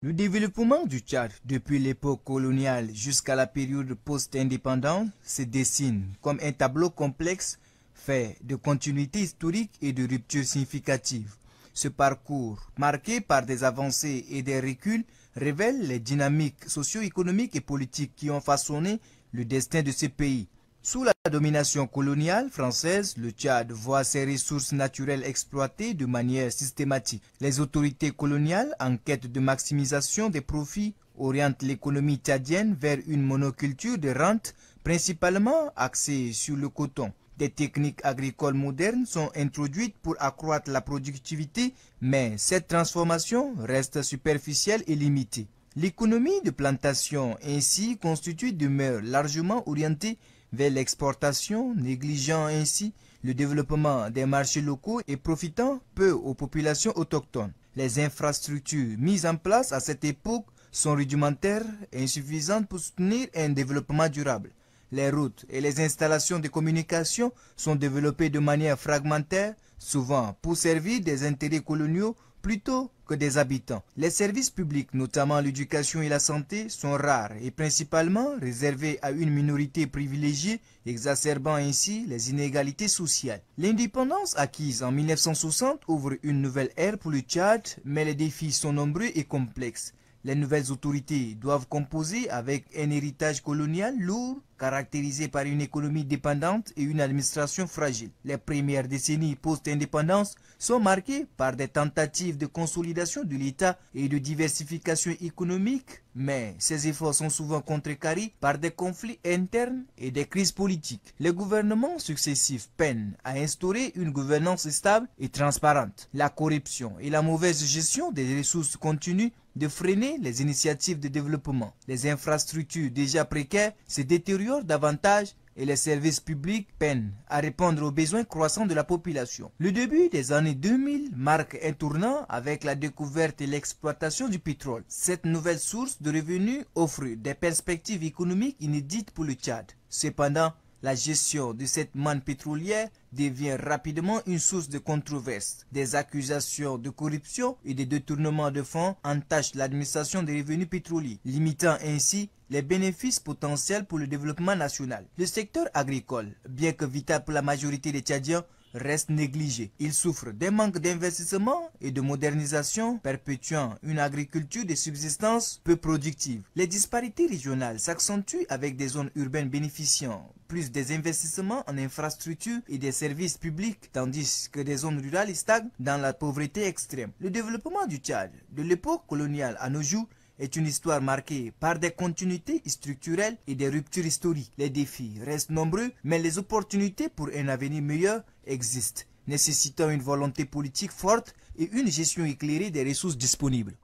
Le développement du Tchad depuis l'époque coloniale jusqu'à la période post-indépendante se dessine comme un tableau complexe fait de continuité historique et de ruptures significatives. Ce parcours, marqué par des avancées et des reculs, révèle les dynamiques socio-économiques et politiques qui ont façonné le destin de ce pays. Sous la domination coloniale française, le Tchad voit ses ressources naturelles exploitées de manière systématique. Les autorités coloniales, en quête de maximisation des profits, orientent l'économie tchadienne vers une monoculture de rente principalement axée sur le coton. Des techniques agricoles modernes sont introduites pour accroître la productivité, mais cette transformation reste superficielle et limitée. L'économie de plantation ainsi constituée demeure largement orientée vers l'exportation, négligeant ainsi le développement des marchés locaux et profitant peu aux populations autochtones. Les infrastructures mises en place à cette époque sont rudimentaires et insuffisantes pour soutenir un développement durable. Les routes et les installations de communication sont développées de manière fragmentaire, souvent pour servir des intérêts coloniaux plutôt que des habitants. Les services publics, notamment l'éducation et la santé, sont rares et principalement réservés à une minorité privilégiée, exacerbant ainsi les inégalités sociales. L'indépendance acquise en 1960 ouvre une nouvelle ère pour le Tchad, mais les défis sont nombreux et complexes. Les nouvelles autorités doivent composer avec un héritage colonial lourd, caractérisé par une économie dépendante et une administration fragile. Les premières décennies post-indépendance sont marquées par des tentatives de consolidation de l'État et de diversification économique, mais ces efforts sont souvent contrecarrés par des conflits internes et des crises politiques. Les gouvernements successifs peinent à instaurer une gouvernance stable et transparente. La corruption et la mauvaise gestion des ressources continuent de freiner les initiatives de développement. Les infrastructures déjà précaires se détériorent davantage et les services publics peinent à répondre aux besoins croissants de la population. Le début des années 2000 marque un tournant avec la découverte et l'exploitation du pétrole. Cette nouvelle source de revenus offre des perspectives économiques inédites pour le Tchad. Cependant, la gestion de cette manne pétrolière devient rapidement une source de controverse. Des accusations de corruption et de détournement de fonds entachent l'administration des revenus pétroliers, limitant ainsi les bénéfices potentiels pour le développement national. Le secteur agricole, bien que vital pour la majorité des Tchadiens, reste négligé. Il souffre d'un manque d'investissement et de modernisation, perpétuant une agriculture de subsistance peu productive. Les disparités régionales s'accentuent avec des zones urbaines bénéficiant plus des investissements en infrastructures et des services publics, tandis que des zones rurales stagnent dans la pauvreté extrême. Le développement du Tchad, de l'époque coloniale à nos jours, est une histoire marquée par des continuités structurelles et des ruptures historiques. Les défis restent nombreux, mais les opportunités pour un avenir meilleur existent, nécessitant une volonté politique forte et une gestion éclairée des ressources disponibles.